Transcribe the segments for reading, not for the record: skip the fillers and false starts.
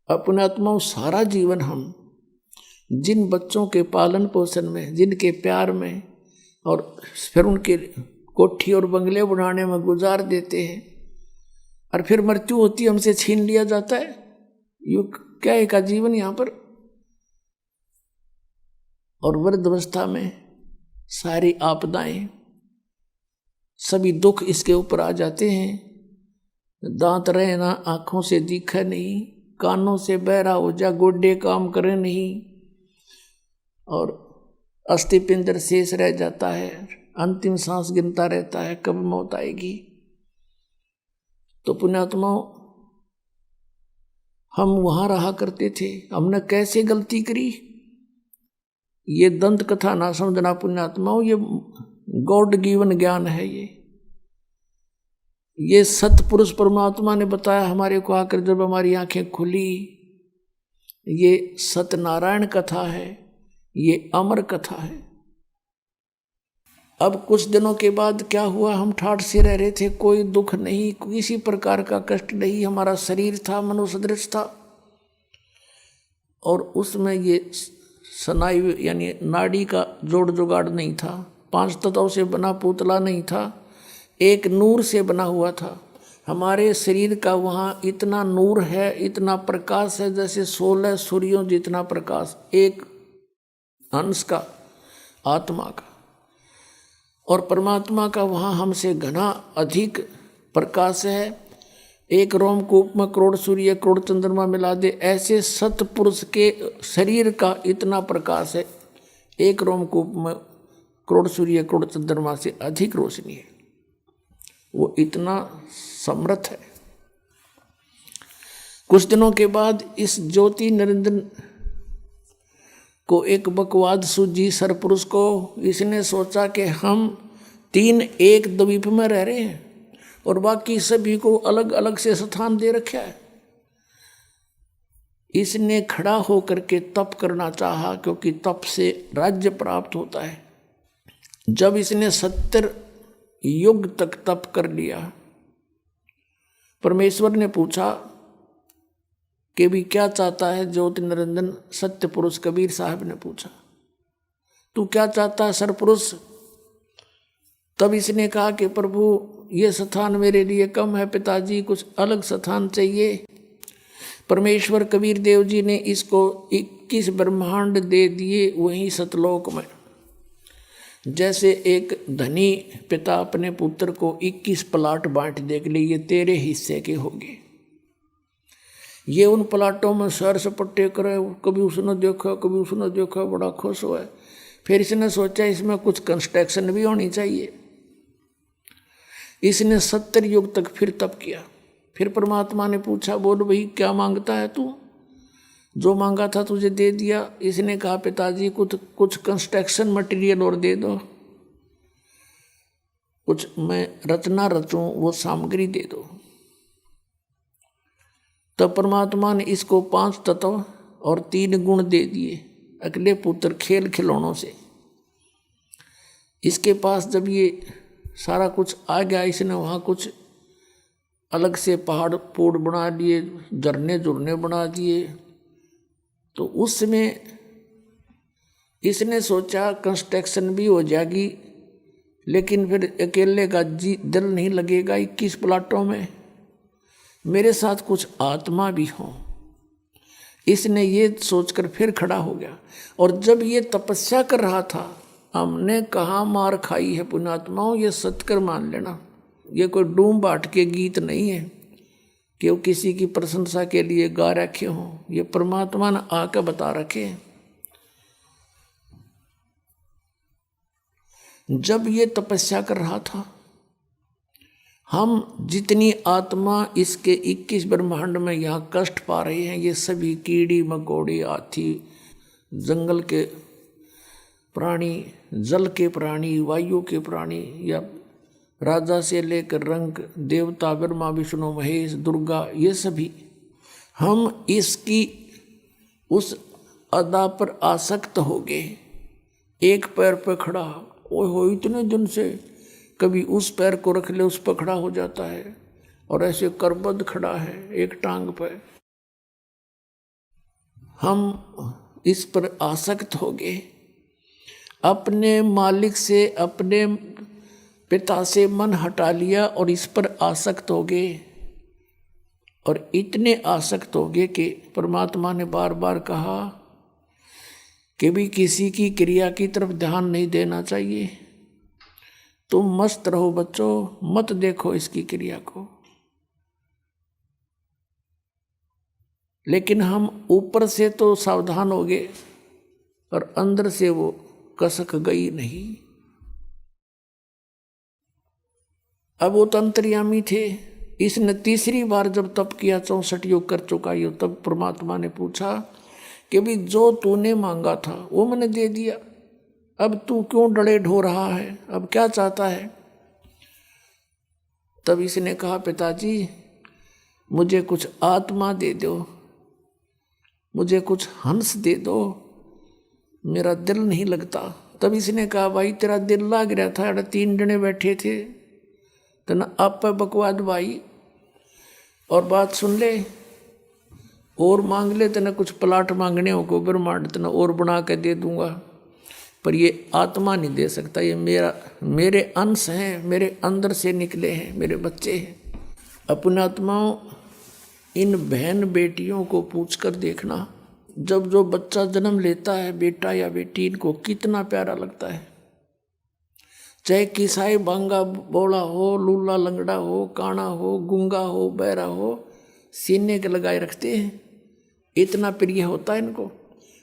अपने आत्माओं सारा जीवन हम जिन बच्चों के पालन पोषण में, जिनके प्यार में और फिर उनके कोठी और बंगले बनाने में गुजार देते हैं, और फिर मृत्यु होती है, हमसे छीन लिया जाता है। यू क्या है का जीवन यहाँ पर। और वृद्धावस्था में सारी आपदाएं, सभी दुख इसके ऊपर आ जाते हैं। दांत रहे ना, आंखों से दिखे नहीं, कानों से बहरा हो जा, गोडे काम करे नहीं, और अस्थि पिंजर शेष रह जाता है, अंतिम सांस गिनता रहता है कब मौत आएगी। तो पुण्यात्माओं, हम वहां रहा करते थे, हमने कैसे गलती करी। ये दंत कथा ना समझना पुण्यात्माओं, ये गॉड गिवन ज्ञान है। ये सतपुरुष परमात्मा ने बताया हमारे को आकर, जब हमारी आंखें खुली। ये सत्यनारायण कथा है, ये अमर कथा है। अब कुछ दिनों के बाद क्या हुआ, हम ठाठ से रह रहे थे, कोई दुख नहीं, किसी प्रकार का कष्ट नहीं। हमारा शरीर था मनुसदृश था, और उसमें ये स्नायु यानी नाड़ी का जोड़ जुगाड़ नहीं था, 5 तत्वों से बना पुतला नहीं था, एक नूर से बना हुआ था। हमारे शरीर का वहाँ इतना नूर है, इतना प्रकाश है, जैसे 16 सूर्यों जितना प्रकाश एक अंश का आत्मा का। और परमात्मा का वहाँ हमसे घना अधिक प्रकाश है। एक रोमकूप में करोड़ सूर्य करोड़ चंद्रमा मिला दे, ऐसे सतपुरुष के शरीर का इतना प्रकाश है। एक रोमकूप में करोड़ सूर्य करोड़ चंद्रमा से अधिक रोशनी है, वो इतना समर्थ है। कुछ दिनों के बाद इस ज्योति निरंजन को एक बकवाद सूझी सरपुरुष को। इसने सोचा कि हम 3 एक द्वीप में रह रहे हैं और बाकी सभी को अलग अलग से स्थान दे रखा है। इसने खड़ा होकर के तप करना चाहा, क्योंकि तप से राज्य प्राप्त होता है। जब इसने 70 युग तक तप कर लिया, परमेश्वर ने पूछा कि भी क्या चाहता है ज्योति निरंजन। सत्य पुरुष कबीर साहब ने पूछा, तू क्या चाहता है सरपुरुष। तब इसने कहा कि प्रभु ये स्थान मेरे लिए कम है पिताजी, कुछ अलग स्थान चाहिए। परमेश्वर कबीर देव जी ने इसको 21 ब्रह्मांड दे दिए वहीं सतलोक में। जैसे एक धनी पिता अपने पुत्र को 21 प्लाट बांट दे के लिए, ये तेरे हिस्से के होंगे। ये उन प्लाटों में सैर सपट्टे करे, कभी उसने देखा कभी उसने देखा, बड़ा खुश हुआ। फिर इसने सोचा इसमें कुछ कंस्ट्रक्शन भी होनी चाहिए। इसने 70 युग तक फिर तप किया। फिर परमात्मा ने पूछा, बोल भाई क्या मांगता है तू। जो मांगा था तुझे दे दिया। इसने कहा पिताजी कुछ कंस्ट्रक्शन मटेरियल और दे दो, कुछ मैं रचना रचूं वो सामग्री दे दो। तब परमात्मा ने इसको 5 तत्व और 3 गुण दे दिए अगले पुत्र खेल खिलौनों से। इसके पास जब ये सारा कुछ आ गया, इसने वहाँ कुछ अलग से पहाड़ पोड़ बना लिए, झरने झुरने बना दिए। तो उसमें इसने सोचा कंस्ट्रक्शन भी हो जाएगी, लेकिन फिर अकेले का दिल नहीं लगेगा 21 प्लाटों में, मेरे साथ कुछ आत्मा भी हो। इसने ये सोचकर फिर खड़ा हो गया। और जब ये तपस्या कर रहा था, हमने कहाँ मार खाई है पुण्यात्माओं, ये सत्कर मान लेना। ये कोई डूम बाट के गीत नहीं है कि वो किसी की प्रशंसा के लिए गा रखे हों, ये परमात्मा ने आकर बता रखे हैं। जब ये तपस्या कर रहा था, हम जितनी आत्मा इसके 21 ब्रह्मांड में यहाँ कष्ट पा रहे हैं, ये सभी कीड़ी मकोड़ी हाथी, जंगल के प्राणी, जल के प्राणी, वायु के प्राणी, या राजा से लेकर रंग देवता ब्रह्मा विष्णु महेश दुर्गा, ये सभी हम इसकी उस अदा पर आसक्त हो गए। एक पैर पर खड़ा, ओए हो इतने दिन से कभी उस पैर को रख ले उस पर खड़ा हो जाता है, और ऐसे करबद्ध खड़ा है एक टांग पर। हम इस पर आसक्त हो गए, अपने मालिक से, अपने पिता से मन हटा लिया और इस पर आसक्त हो गए। और इतने आसक्त हो गए कि परमात्मा ने बार बार कहा कि भी किसी की क्रिया की तरफ ध्यान नहीं देना चाहिए, तुम मस्त रहो बच्चों, मत देखो इसकी क्रिया को। लेकिन हम ऊपर से तो सावधान हो गए और अंदर से वो कसक गई नहीं। अब वो तो अंतर्यामी थे। इसने तीसरी बार जब तप किया, 64 योग कर चुका ये, तब परमात्मा ने पूछा कि भी जो तूने मांगा था वो मैंने दे दिया, अब तू क्यों डरे ढो रहा है, अब क्या चाहता है। तब इसने कहा पिताजी मुझे कुछ आत्मा दे दो, मुझे कुछ हंस दे दो, मेरा दिल नहीं लगता। तब इसने कहा भाई तेरा दिल लाग रहा था, 3 जने बैठे थे, तो ना आप बकवाद भाई, और बात सुन ले, और मांग ले, तेना कुछ प्लाट मांगने हो को ब्रह्मांड तना और बना के दे दूंगा, पर ये आत्मा नहीं दे सकता, ये मेरे अंश हैं, मेरे अंदर से निकले हैं, मेरे बच्चे हैं। अपने आत्माओं, इन बहन बेटियों को पूछकर देखना, जब जो बच्चा जन्म लेता है, बेटा या बेटी, इनको कितना प्यारा लगता है। चाहे किसाई बांगा बोला हो, लूला लंगड़ा हो, काना हो, गूंगा हो, बहरा हो, सीने के लगाए रखते हैं, इतना प्रिय होता है इनको।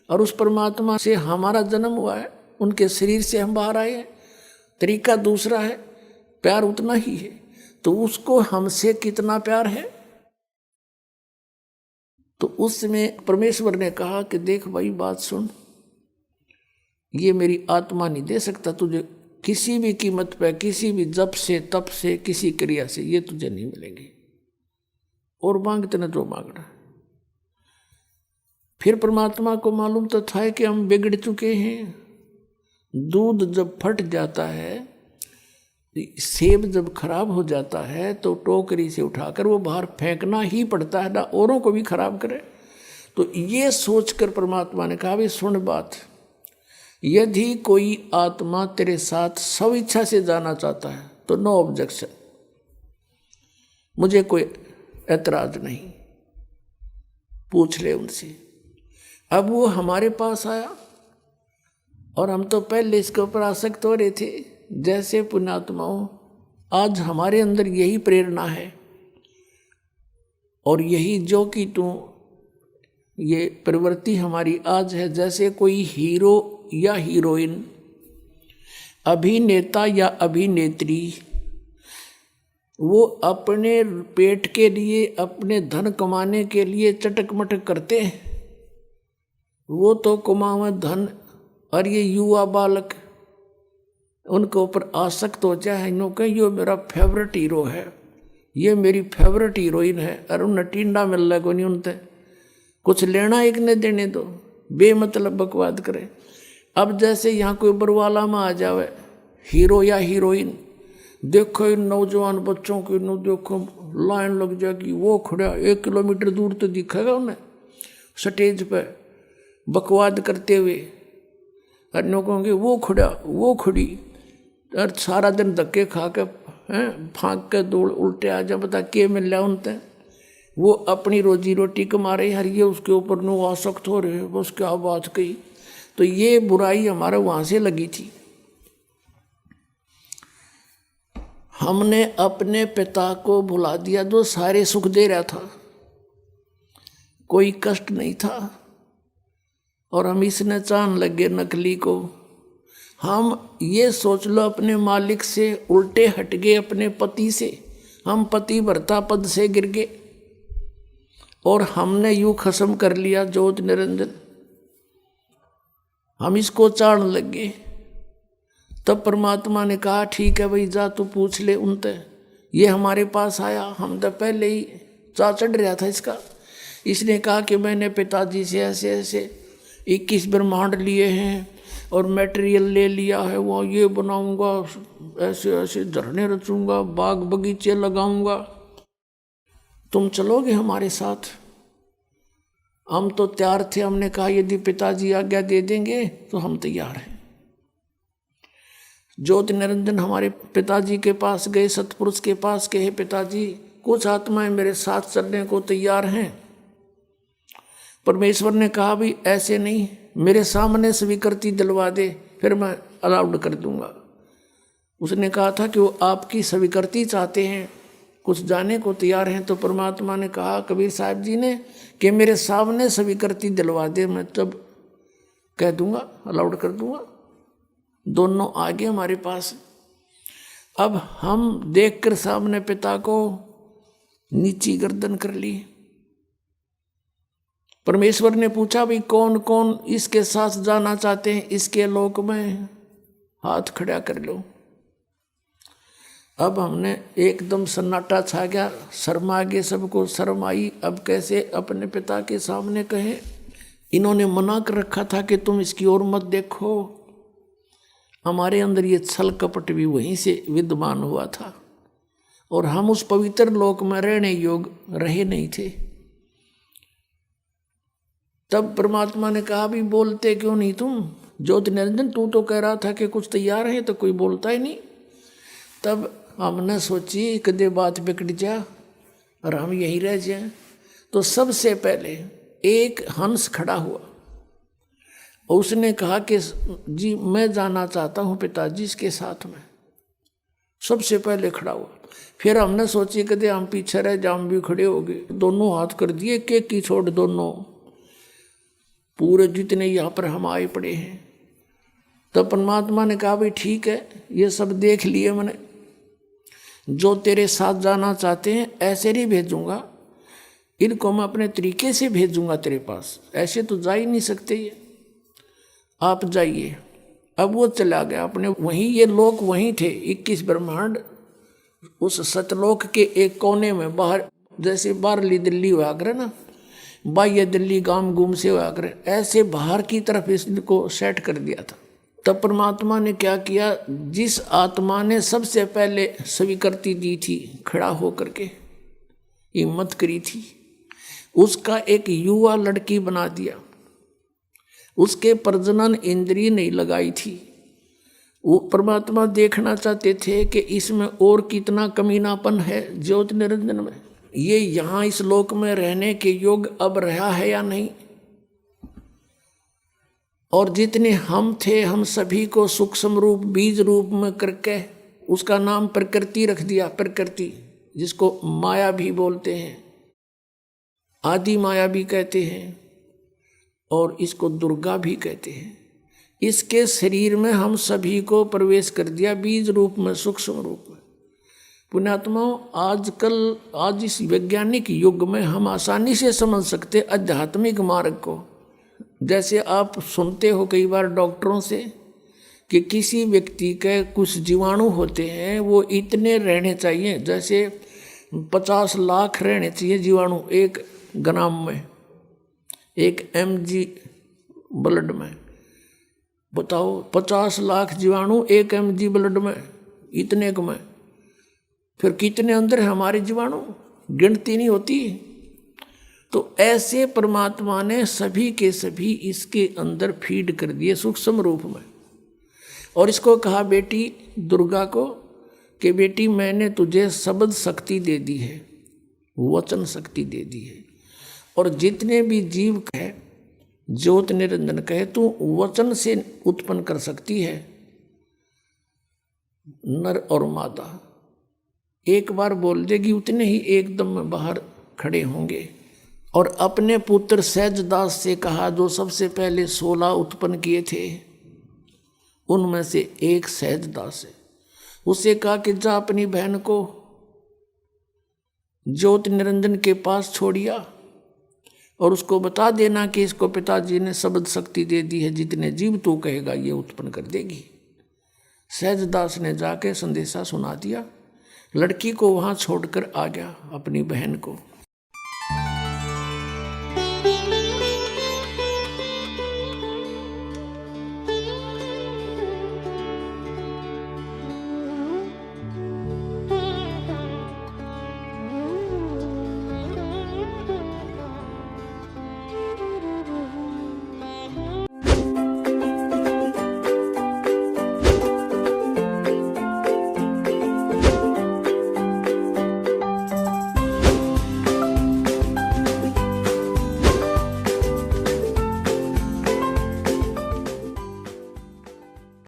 और उस परमात्मा से हमारा जन्म हुआ है, उनके शरीर से हम बाहर आए हैं, तरीका दूसरा है, प्यार उतना ही है, तो उसको हमसे कितना प्यार है। तो उसमें परमेश्वर ने कहा कि देख भाई बात सुन, ये मेरी आत्मा नहीं दे सकता तुझे किसी भी कीमत पे, किसी भी जप से, तप से, किसी क्रिया से, ये तुझे नहीं मिलेंगी, और मांगते न जो मांगना। फिर परमात्मा को मालूम तो था कि हम बिगड़ चुके हैं। दूध जब फट जाता है, सेब जब खराब हो जाता है, तो टोकरी से उठाकर वो बाहर फेंकना ही पड़ता है, ना औरों को भी खराब करे। तो ये सोचकर परमात्मा ने कहा भी सुन बात, यदि कोई आत्मा तेरे साथ स्व इच्छा से जाना चाहता है तो नो ऑब्जेक्शन, मुझे कोई ऐतराज नहीं, पूछ ले उनसे। अब वो हमारे पास आया और हम तो पहले इसके ऊपर आसक्त हो रहे थे। जैसे पुण्यात्माओं, आज हमारे अंदर यही प्रेरणा है और यही जो कि तू ये प्रवृत्ति हमारी आज है। जैसे कोई हीरो या हीरोइन, अभिनेता या अभिनेत्री, वो अपने पेट के लिए, अपने धन कमाने के लिए चटक मटक करते हैं, वो तो कमावे धन, और ये युवा बालक उनके ऊपर आसक्त हो जाए, इन्हों कहे ये मेरा फेवरेट हीरो है, ये मेरी फेवरेट हीरोइन है, और उन्हें टींडा मिल रहा कोई नहीं, उनसे कुछ लेना एक ने देने दो, बेमतलब बकवाद करे। अब जैसे यहाँ कोई बरवाला में आ जावे हीरो या हीरोइन, देखो इन नौजवान बच्चों की, नो देखो लाइन लग जाएगी, वो खड़ा 1 किलोमीटर दूर तो दिखेगा उन्हें स्टेज पे बकवाद करते हुए, और नो कहोगे वो खड़ा वो खड़ी, और सारा दिन धक्के खा के फाँक के दौड़ उल्टे आ जा, बता के मिल रहा उनसे, वो अपनी रोजी रोटी कमा रहे, हर ये उसके ऊपर नो आसक्त हो रहे, बस क्या बात कही। तो ये बुराई हमारे वहाँ से लगी थी। हमने अपने पिता को भुला दिया जो सारे सुख दे रहा था, कोई कष्ट नहीं था, और हम इसने चाहने लगे नकली को। हम ये सोच लो अपने मालिक से उल्टे हट गए, अपने पति से, हम पति भर्ता पद से गिर गए और हमने यूं खत्म कर लिया ज्योत निरंजन, हम इसको चाहने लगे। तब परमात्मा ने कहा ठीक है भाई जा तू पूछ ले उनसे। ये हमारे पास आया, हम तो पहले ही चा चढ़ रहा था इसका। इसने कहा कि मैंने पिताजी से ऐसे ऐसे 21 ब्रह्मांड लिए हैं और मटेरियल ले लिया है, वो ये बनाऊंगा, ऐसे ऐसे झरने रचूंगा, बाग बगीचे लगाऊंगा, तुम चलोगे हमारे साथ। हम तो तैयार थे, हमने कहा यदि पिताजी आज्ञा दे देंगे तो हम तैयार हैं। ज्योति निरंजन हमारे पिताजी के पास गए, सतपुरुष के पास गए, पिताजी कुछ आत्माएं मेरे साथ चलने को तैयार हैं। परमेश्वर ने कहा भी ऐसे नहीं, मेरे सामने स्वीकृति दिलवा दे, फिर मैं अलाउड कर दूंगा। उसने कहा था कि वो आपकी स्वीकृति चाहते हैं, कुछ जाने को तैयार हैं। तो परमात्मा ने कहा कबीर साहब जी ने कि मेरे सामने स्वीकृति दिलवा दे, मैं तब कह दूंगा, अलाउड कर दूंगा। दोनों आगे हमारे पास। अब हम देखकर सामने पिता को नीची गर्दन कर ली। परमेश्वर ने पूछा भी कौन कौन इसके साथ जाना चाहते हैं इसके लोक में, हाथ खड़ा कर लो। अब हमने एकदम सन्नाटा छा गया, शर्मा गए, सबको शर्म आई। अब कैसे अपने पिता के सामने कहें? इन्होंने मना कर रखा था कि तुम इसकी ओर मत देखो। हमारे अंदर ये छल कपट भी वहीं से विद्यमान हुआ था और हम उस पवित्र लोक में रहने योग्य रहे नहीं थे। तब परमात्मा ने कहा भी बोलते क्यों नहीं तुम? ज्योति निरंजन तू तो कह रहा था कि कुछ तैयार है, तो कोई बोलता ही नहीं। तब हमने सोची कदे बात बिगड़ जा और हम यहीं रह जाएं। तो सबसे पहले एक हंस खड़ा हुआ और उसने कहा कि जी मैं जाना चाहता हूँ पिताजी के साथ में। सबसे पहले खड़ा हुआ। फिर हमने सोची कदे हम पीछे रह जा, हम भी खड़े हो गए। दोनों हाथ कर दिए, केक की छोड़ दोनों, पूरे जितने यहाँ पर हम आए पड़े हैं। तो परमात्मा ने कहा भाई ठीक है, ये सब देख लिए मैंने, जो तेरे साथ जाना चाहते हैं ऐसे नहीं भेजूंगा, इनको मैं अपने तरीके से भेजूंगा तेरे पास, ऐसे तो जा ही नहीं सकते ये, आप जाइए। अब वो चला गया अपने, वहीं ये लोग वहीं थे 21 ब्रह्मांड उस सतलोक के एक कोने में, बाहर जैसे बाहरली दिल्ली हुआ करे ना, बाह्य दिल्ली गांव गुम से हुआ करे, ऐसे बाहर की तरफ इसको सेट कर दिया था। तब परमात्मा ने क्या किया, जिस आत्मा ने सबसे पहले स्वीकृति दी थी, खड़ा होकर के हिम्मत करी थी, उसका एक युवा लड़की बना दिया। उसके प्रजनन इंद्रिय नहीं लगाई थी। वो परमात्मा देखना चाहते थे कि इसमें और कितना कमीनापन है ज्योति निरंजन में, ये यहाँ इस लोक में रहने के योग्य अब रहा है या नहीं। और जितने हम थे, हम सभी को सूक्ष्म रूप बीज रूप में करके उसका नाम प्रकृति रख दिया। प्रकृति जिसको माया भी बोलते हैं, आदि माया भी कहते हैं और इसको दुर्गा भी कहते हैं। इसके शरीर में हम सभी को प्रवेश कर दिया बीज रूप में, सूक्ष्म रूप में। पुण्यात्माओं, आजकल आज इस वैज्ञानिक युग में हम आसानी से समझ सकते आध्यात्मिक मार्ग को। जैसे आप सुनते हो कई बार डॉक्टरों से कि किसी व्यक्ति के कुछ जीवाणु होते हैं, वो इतने रहने चाहिए, जैसे 50 लाख रहने चाहिए जीवाणु एक ग्राम में, 1 mg ब्लड में। बताओ 50 लाख जीवाणु 1 mg ब्लड में, इतने को में फिर कितने अंदर है हमारे जीवाणु, गिनती नहीं होती। तो ऐसे परमात्मा ने सभी के सभी इसके अंदर फीड कर दिए सूक्ष्म रूप में। और इसको कहा बेटी दुर्गा को कि बेटी मैंने तुझे शब्द शक्ति दे दी है, वचन शक्ति दे दी है, और जितने भी जीव कहे, ज्योत निरंजन कहे, तू वचन से उत्पन्न कर सकती है नर और मादा। एक बार बोल देगी, उतने ही एकदम बाहर खड़े होंगे। और अपने पुत्र सहजदास से कहा, जो सबसे पहले 16 उत्पन्न किए थे, उनमें से एक सहजदास है। उसे कहा कि जा अपनी बहन को ज्योति निरंजन के पास छोड़िया और उसको बता देना कि इसको पिताजी ने शब्द शक्ति दे दी है, जितने जीव तू कहेगा ये उत्पन्न कर देगी। सहजदास ने जाके संदेशा सुना दिया, लड़की को वहाँ छोड़कर आ गया अपनी बहन को।